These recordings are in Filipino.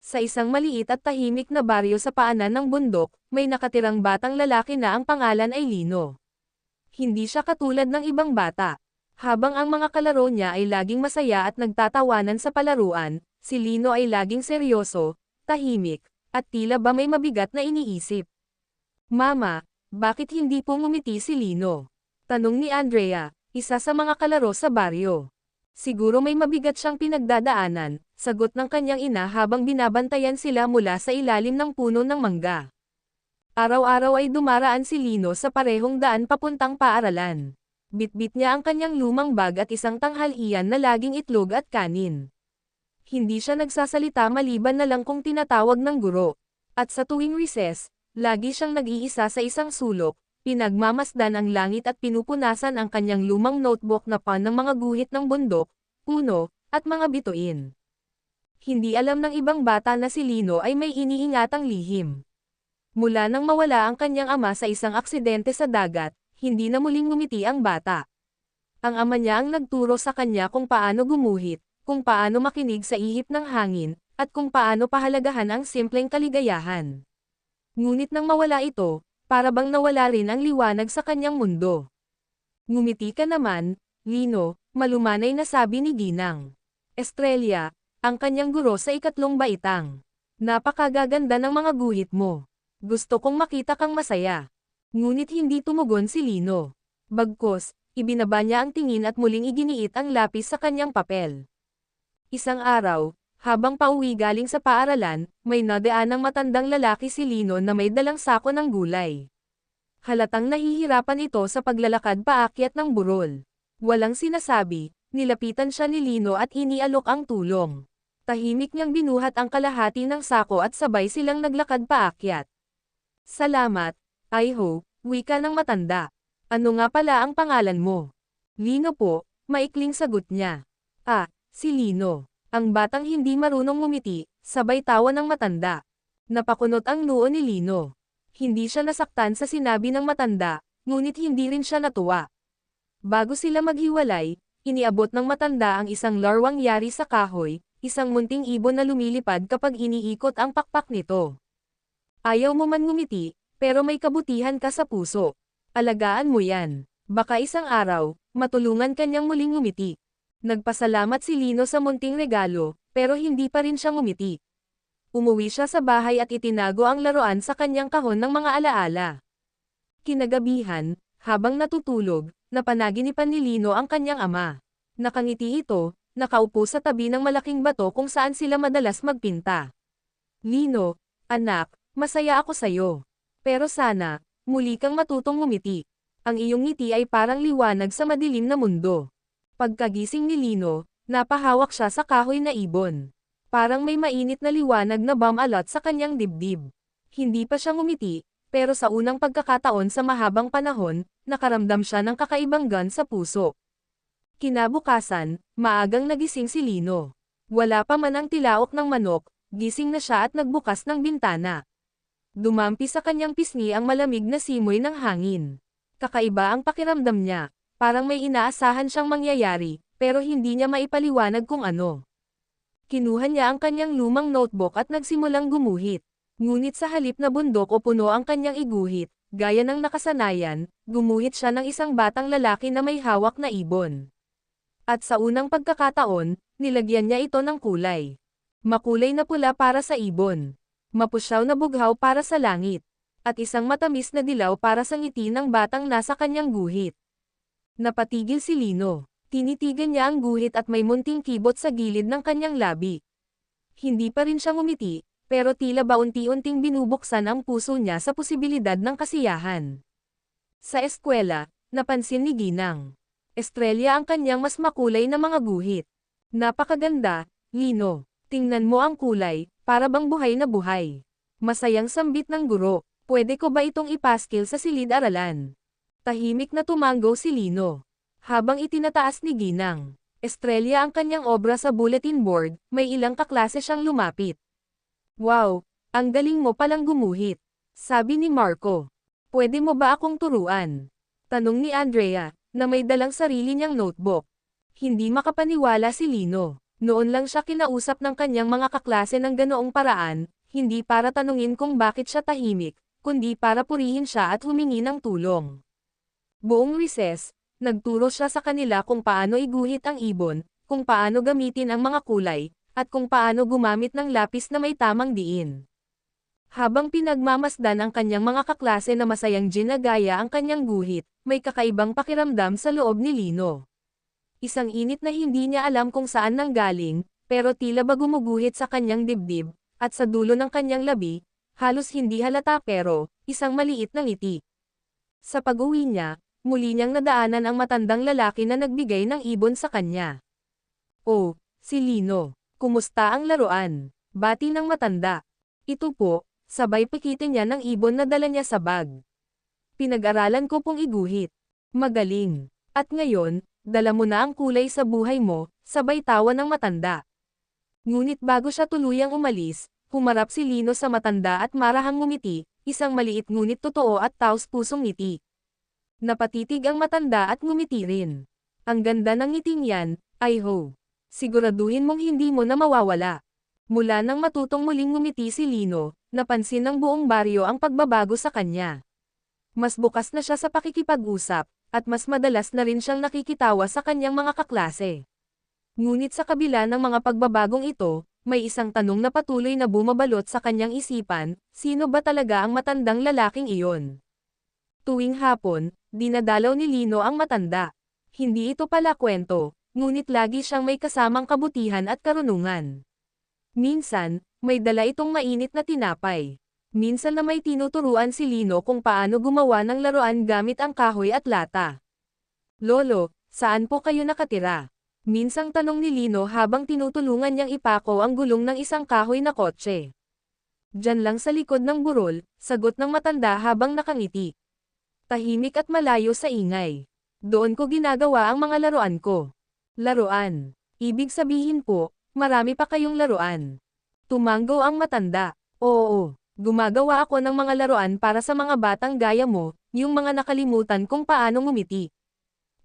Sa isang maliit at tahimik na baryo sa paanan ng bundok, may nakatirang batang lalaki na ang pangalan ay Lino. Hindi siya katulad ng ibang bata. Habang ang mga kalaro niya ay laging masaya at nagtatawanan sa palaruan, si Lino ay laging seryoso, tahimik, at tila ba may mabigat na iniisip. Mama, bakit hindi po ngumiti si Lino? Tanong ni Andrea, isa sa mga kalaro sa baryo. Siguro may mabigat siyang pinagdadaanan, sagot ng kanyang ina habang binabantayan sila mula sa ilalim ng puno ng mangga. Araw-araw ay dumaraan si Lino sa parehong daan papuntang paaralan. Bitbit niya ang kanyang lumang bag at isang tanghalian na laging itlog at kanin. Hindi siya nagsasalita maliban na lang kung tinatawag ng guro. At sa tuwing recess, lagi siyang nag-iisa sa isang sulok, pinagmamasdan ang langit at pinupunasan ang kanyang lumang notebook na pan ng mga guhit ng bundok, puno, at mga bituin. Hindi alam ng ibang bata na si Lino ay may iniingatang lihim. Mula nang mawala ang kanyang ama sa isang aksidente sa dagat, hindi na muling ngumiti ang bata. Ang ama niya ang nagturo sa kanya kung paano gumuhit, kung paano makinig sa ihip ng hangin, at kung paano pahalagahan ang simpleng kaligayahan. Ngunit nang mawala ito, para bang nawala rin ang liwanag sa kanyang mundo. Ngumiti ka naman, Lino, malumanay na sabi ni Ginang. Estrella, ang kanyang guro sa ikatlong baitang. Napakagaganda ng mga guhit mo. Gusto kong makita kang masaya. Ngunit hindi tumugon si Lino. Bagkus, ibinaba niya ang tingin at muling iginiit ang lapis sa kanyang papel. Isang araw, habang pauwi galing sa paaralan, may nadaan ng matandang lalaki si Lino na may dalang sako ng gulay. Halatang nahihirapan ito sa paglalakad paakyat ng burol. Walang sinasabi, nilapitan siya ni Lino at inialok ang tulong. Tahimik niyang binuhat ang kalahati ng sako at sabay silang naglakad paakyat. Salamat, Iho, wika ng matanda. Ano nga pala ang pangalan mo? Lino po, maikling sagot niya. Ah, si Lino. Ang batang hindi marunong ngumiti, sabay tawa ng matanda. Napakunot ang noo ni Lino. Hindi siya nasaktan sa sinabi ng matanda, ngunit hindi rin siya natuwa. Bago sila maghiwalay, iniabot ng matanda ang isang larwang yari sa kahoy, isang munting ibon na lumilipad kapag iniikot ang pakpak nito. Ayaw mo man ngumiti, pero may kabutihan ka sa puso. Alagaan mo yan. Baka isang araw, matulungan kanyang muling ngumiti. Nagpasalamat si Lino sa munting regalo, pero hindi pa rin siya ngumiti. Umuwi siya sa bahay at itinago ang laruan sa kanyang kahon ng mga alaala. Kinagabihan, habang natutulog, napanaginipan ni Lino ang kanyang ama. Nakangiti ito, nakaupo sa tabi ng malaking bato kung saan sila madalas magpinta. Lino, anak, masaya ako sayo. Pero sana, muli kang matutong ngumiti. Ang iyong ngiti ay parang liwanag sa madilim na mundo. Pagkagising ni Lino, napahawak siya sa kahoy na ibon. Parang may mainit na liwanag na bumalot sa kanyang dibdib. Hindi pa siya ngumiti, pero sa unang pagkakataon sa mahabang panahon, nakaramdam siya ng kakaibang gan sa puso. Kinabukasan, maagang nagising si Lino. Wala pa man ang tilaok ng manok, gising na siya at nagbukas ng bintana. Dumampi sa kanyang pisngi ang malamig na simoy ng hangin. Kakaiba ang pakiramdam niya. Parang may inaasahan siyang mangyayari, pero hindi niya maipaliwanag kung ano. Kinuha niya ang kanyang lumang notebook at nagsimulang gumuhit. Ngunit sa halip na bundok o puno ang kanyang iguhit, gaya ng nakasanayan, gumuhit siya ng isang batang lalaki na may hawak na ibon. At sa unang pagkakataon, nilagyan niya ito ng kulay. Makulay na pula para sa ibon. Mapusyaw na bughaw para sa langit. At isang matamis na dilaw para sa ngiti ng batang nasa kanyang guhit. Napatigil si Lino. Tinitigan niya ang guhit at may munting kibot sa gilid ng kanyang labi. Hindi pa rin siya ngumiti, pero tila ba unti-unting binubuksan ang puso niya sa posibilidad ng kasiyahan. Sa eskwela, napansin ni Ginang. Estrella ang kanyang mas makulay na mga guhit. Napakaganda, Lino. Tingnan mo ang kulay, para bang buhay na buhay. Masayang sambit ng guro. Pwede ko ba itong ipaskil sa silid-aralan? Tahimik na tumanggo si Lino. Habang itinataas ni Ginang, Estrella ang kanyang obra sa bulletin board, may ilang kaklase siyang lumapit. Wow, ang galing mo palang gumuhit, sabi ni Marco. Pwede mo ba akong turuan? Tanong ni Andrea, na may dalang sarili niyang notebook. Hindi makapaniwala si Lino. Noon lang siya kinausap ng kanyang mga kaklase ng ganoong paraan, hindi para tanungin kung bakit siya tahimik, kundi para purihin siya at humingi ng tulong. Buong recess, nagturo siya sa kanila kung paano iguhit ang ibon, kung paano gamitin ang mga kulay, at kung paano gumamit ng lapis na may tamang diin. Habang pinagmamasdan ang kanyang mga kaklase na masayang ginagaya ang kanyang guhit, may kakaibang pakiramdam sa loob ni Lino. Isang init na hindi niya alam kung saan nanggaling, pero tila ba gumuguhit sa kanyang dibdib, at sa dulo ng kanyang labi, halos hindi halata pero, isang maliit na ngiti. Sa pag-uwi niya, muli niyang nadaanan ang matandang lalaki na nagbigay ng ibon sa kanya. "Oh, si Lino. Kumusta ang laruan?" Bati ng matanda. "Ito po," sabay pikitin niya ng ibon na dala niya sa bag. "Pinag-aralan ko pong iguhit. Magaling. At ngayon, dala mo na ang kulay sa buhay mo," sabay tawa ng matanda. Ngunit bago siya tuluyang umalis, humarap si Lino sa matanda at marahang ngumiti, isang maliit ngunit totoo at taos-pusong ngiti. Napatitig ang matanda at ngumiti rin. "Ang ganda ng ngiting yan, ay ho. Siguraduhin mong hindi mo na mawawala." Mula nang matutong muling ngumiti si Lino, napansin ng buong baryo ang pagbabago sa kanya. Mas bukas na siya sa pakikipag-usap, at mas madalas na rin siyang nakikitawa sa kanyang mga kaklase. Ngunit sa kabila ng mga pagbabagong ito, may isang tanong na patuloy na bumabalot sa kanyang isipan, sino ba talaga ang matandang lalaking iyon? Tuwing hapon, dinadalaw ni Lino ang matanda. Hindi ito pala kwento, ngunit lagi siyang may kasamang kabutihan at karunungan. Minsan, may dala itong mainit na tinapay. Minsan na may tinuturuan si Lino kung paano gumawa ng laruan gamit ang kahoy at lata. "Lolo, saan po kayo nakatira?" Minsang tanong ni Lino habang tinutulungan niyang ipako ang gulong ng isang kahoy na kotse. "Diyan lang sa likod ng burol," sagot ng matanda habang nakangiti. "Tahimik at malayo sa ingay. Doon ko ginagawa ang mga laruan ko." "Laruan? Ibig sabihin po, marami pa kayong laruan?" Tumanggo ang matanda. "Oo, gumagawa ako ng mga laruan para sa mga batang gaya mo, yung mga nakalimutan kung paano ngumiti.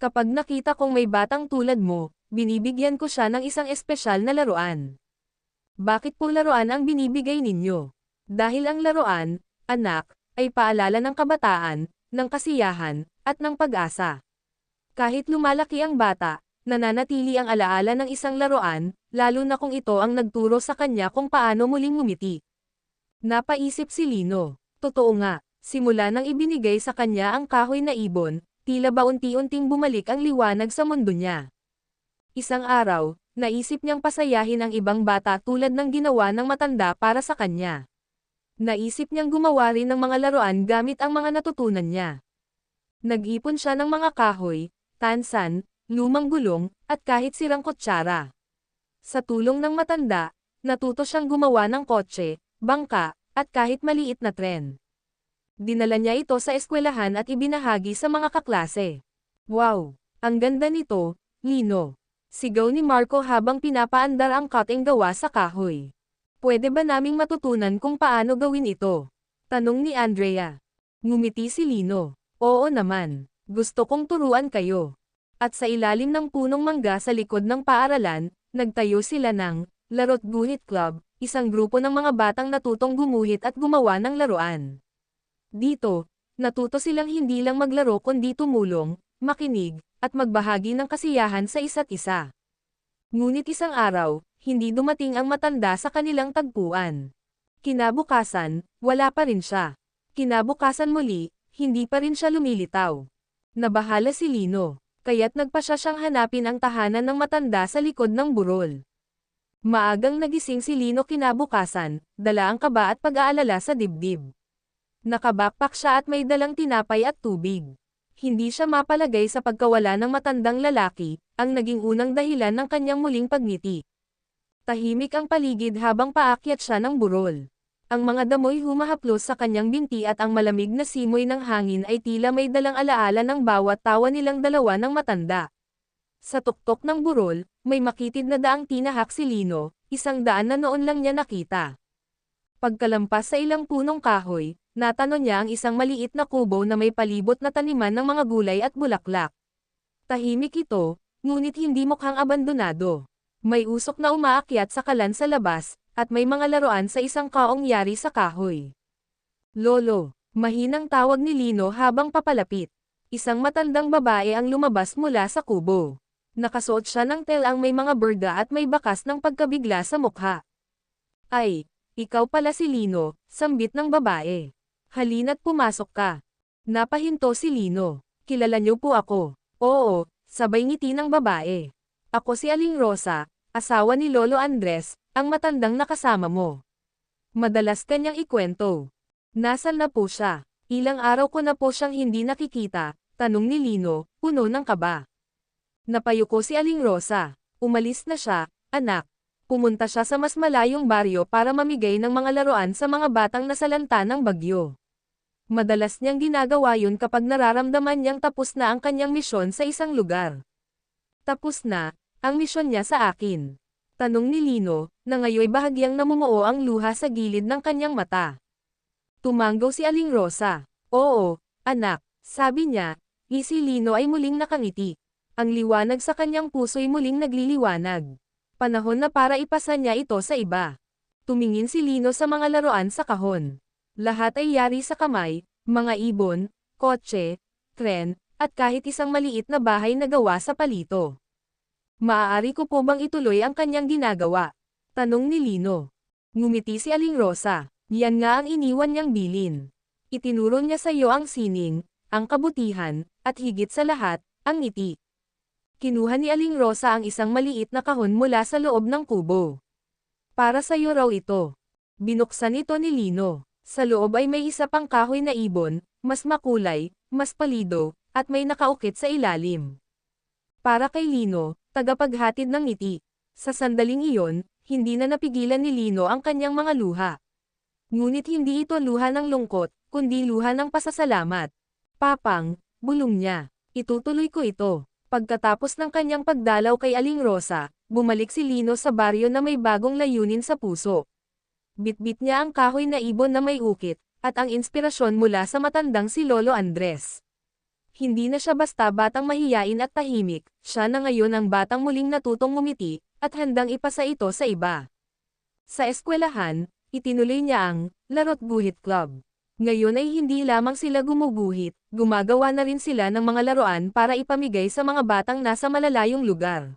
Kapag nakita kong may batang tulad mo, binibigyan ko siya ng isang espesyal na laruan." "Bakit po laruan ang binibigay ninyo?" "Dahil ang laruan, anak, ay paalala ng kabataan, ng kasiyahan, at ng pag-asa. Kahit lumalaki ang bata, nananatili ang alaala ng isang laruan, lalo na kung ito ang nagturo sa kanya kung paano muling ngumiti." Napaisip si Lino. Totoo nga, simula nang ibinigay sa kanya ang kahoy na ibon, tila ba unti-unting bumalik ang liwanag sa mundo niya. Isang araw, naisip niyang pasayahin ang ibang bata tulad ng ginawa ng matanda para sa kanya. Naisip niyang gumawa rin ng mga laruan gamit ang mga natutunan niya. Nag-ipon siya ng mga kahoy, tansan, lumang gulong, at kahit sirang kutsara. Sa tulong ng matanda, natuto siyang gumawa ng kotse, bangka, at kahit maliit na tren. Dinala niya ito sa eskwelahan at ibinahagi sa mga kaklase. "Wow! Ang ganda nito, Lino!" Sigaw ni Marco habang pinapaandar ang cutting gawa sa kahoy. "Pwede ba naming matutunan kung paano gawin ito?" Tanong ni Andrea. Ngumiti si Lino. "Oo naman. Gusto kong turuan kayo." At sa ilalim ng punong mangga sa likod ng paaralan, nagtayo sila ng Laro't Guhit Club, isang grupo ng mga batang natutong gumuhit at gumawa ng laruan. Dito, natuto silang hindi lang maglaro kundi tumulong, makinig, at magbahagi ng kasiyahan sa isa't isa. Ngunit isang araw, hindi dumating ang matanda sa kanilang tagpuan. Kinabukasan, wala pa rin siya. Kinabukasan muli, hindi pa rin siya lumilitaw. Nabahala si Lino, kaya't nagpa siya siyang hanapin ang tahanan ng matanda sa likod ng burol. Maagang nagising si Lino kinabukasan, dala ang kaba at pag-aalala sa dibdib. Nakabakpak siya at may dalang tinapay at tubig. Hindi siya mapalagay sa pagkawala ng matandang lalaki, ang naging unang dahilan ng kanyang muling pagngiti. Tahimik ang paligid habang paakyat siya ng burol. Ang mga damoy humahaplos sa kanyang binti at ang malamig na simoy ng hangin ay tila may dalang alaala ng bawat tawa nilang dalawa ng matanda. Sa tuktok ng burol, may makitid na daang tinahak si Lino, isang daan na noon lang niya nakita. Pagkalampas sa ilang punong kahoy, natano niya ang isang maliit na kubo na may palibot na taniman ng mga gulay at bulaklak. Tahimik ito, ngunit hindi mukhang abandonado. May usok na umaakyat sa kalan sa labas, at may mga laruan sa isang kaong yari sa kahoy. Lolo, mahinang tawag ni Lino habang papalapit. Isang matandang babae ang lumabas mula sa kubo. Nakasuot siya ng telang may mga berda at may bakas ng pagkabigla sa mukha. Ay, ikaw pala si Lino, sambit ng babae. Halina't pumasok ka. Napahinto si Lino. Kilala niyo po ako. Oo, sabay ngiti ng babae. Ako si Aling Rosa, asawa ni Lolo Andres, ang matandang nakasama mo. Madalas kanyang ikwento. Nasaan na po siya? Ilang araw ko na po siyang hindi nakikita, tanong ni Lino, puno ng kaba. Napayuko si Aling Rosa. Umalis na siya, anak. Pumunta siya sa mas malayong baryo para mamigay ng mga laruan sa mga batang nasalanta ng bagyo. Madalas niyang ginagawa yun kapag nararamdaman niyang tapos na ang kanyang misyon sa isang lugar. Tapos na, ang misyon niya sa akin. Tanong ni Lino, na ngayoy bahagyang namumuo ang luha sa gilid ng kanyang mata. Tumanggaw si Aling Rosa. Oo, anak, sabi niya, si Lino ay muling nakangiti. Ang liwanag sa kanyang puso'y muling nagliliwanag. Panahon na para ipasa niya ito sa iba. Tumingin si Lino sa mga laruan sa kahon. Lahat ay yari sa kamay, mga ibon, kotse, tren, at kahit isang maliit na bahay na gawa sa palito. Maaari ko po bang ituloy ang kanyang ginagawa? Tanong ni Lino. Ngumiti si Aling Rosa. Yan nga ang iniwan niyang bilin. Itinuro niya sa iyo ang sining, ang kabutihan, at higit sa lahat, ang ngiti. Kinuha ni Aling Rosa ang isang maliit na kahon mula sa loob ng kubo. Para sa iyo raw ito. Binuksan ito ni Lino. Sa loob ay may isa pang kahoy na ibon, mas makulay, mas palido, at may nakaukit sa ilalim. Para kay Lino, tagapaghatid ng ngiti. Sa sandaling iyon, hindi na napigilan ni Lino ang kanyang mga luha. Ngunit hindi ito luha ng lungkot, kundi luha ng pasasalamat. Papang, bulong niya. Itutuloy ko ito. Pagkatapos ng kanyang pagdalaw kay Aling Rosa, bumalik si Lino sa baryo na may bagong layunin sa puso. Bitbit niya ang kahoy na ibon na may ukit, at ang inspirasyon mula sa matandang si Lolo Andres. Hindi na siya basta batang mahiyain at tahimik, siya na ngayon ang batang muling natutong ngumiti, at handang ipasa ito sa iba. Sa eskwelahan, itinuloy niya ang Laro't Guhit Club. Ngayon ay hindi lamang sila gumuguhit, gumagawa na rin sila ng mga laruan para ipamigay sa mga batang nasa malalayong lugar.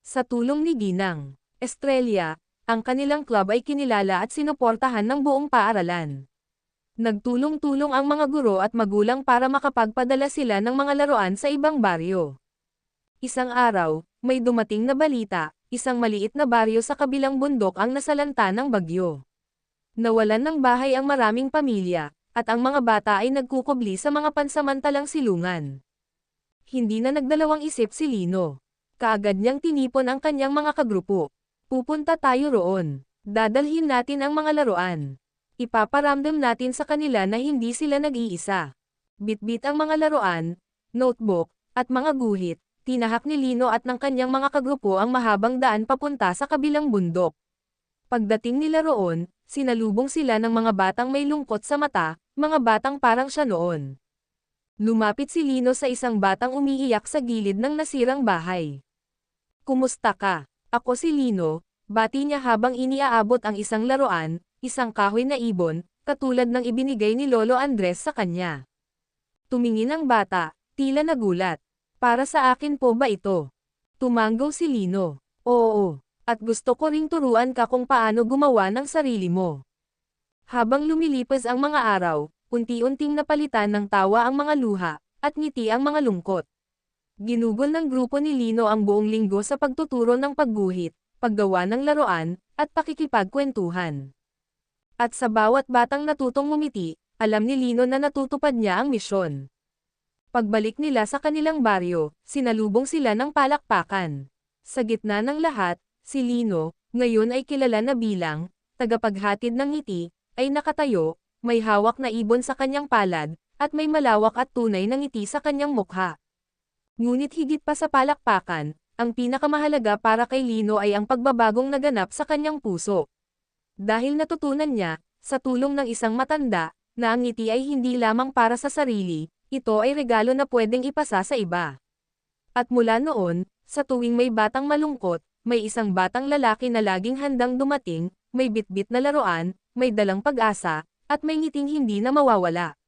Sa tulong ni Ginang Estrella, ang kanilang club ay kinilala at sinuportahan ng buong paaralan. Nagtulong-tulong ang mga guro at magulang para makapagpadala sila ng mga laruan sa ibang baryo. Isang araw, may dumating na balita, isang maliit na baryo sa kabilang bundok ang nasalanta ng bagyo. Nawalan ng bahay ang maraming pamilya, at ang mga bata ay nagkukubli sa mga pansamantalang silungan. Hindi na nagdalawang isip si Lino. Kaagad niyang tinipon ang kanyang mga kagrupo. Pupunta tayo roon. Dadalhin natin ang mga laruan. Ipaparamdam natin sa kanila na hindi sila nag-iisa. Bitbit ang mga laruan, notebook, at mga guhit, tinahak ni Lino at ng kanyang mga kagrupo ang mahabang daan papunta sa kabilang bundok. Pagdating nila roon, sinalubong sila ng mga batang may lungkot sa mata, mga batang parang siya noon. Lumapit si Lino sa isang batang umiiyak sa gilid ng nasirang bahay. Kumusta ka? Ako si Lino, bati niya habang iniaabot ang isang laruan, isang kahoy na ibon, katulad ng ibinigay ni Lolo Andres sa kanya. Tumingin ang bata, tila nagulat. Para sa akin po ba ito? Tumanggaw si Lino. Oo. At gusto ko ring turuan ka kung paano gumawa ng sarili mo. Habang lumilipas ang mga araw, unti-unting napalitan ng tawa ang mga luha, at ngiti ang mga lungkot. Ginugol ng grupo ni Lino ang buong linggo sa pagtuturo ng pagguhit, paggawa ng laruan, at pakikipagkwentuhan. At sa bawat batang natutong ngumiti, alam ni Lino na natutupad niya ang misyon. Pagbalik nila sa kanilang baryo, sinalubong sila ng palakpakan. Sa gitna ng lahat, si Lino, ngayon ay kilala na bilang tagapaghatid ng ngiti, ay nakatayo, may hawak na ibon sa kanyang palad, at may malawak at tunay na ngiti sa kanyang mukha. Ngunit higit pa sa palakpakan, ang pinakamahalaga para kay Lino ay ang pagbabagong naganap sa kanyang puso. Dahil natutunan niya, sa tulong ng isang matanda, na ang ngiti ay hindi lamang para sa sarili, ito ay regalo na pwedeng ipasa sa iba. At mula noon, sa tuwing may batang malungkot, may isang batang lalaki na laging handang dumating, may bitbit na laruan, may dalang pag-asa, at may ngiting hindi na mawawala.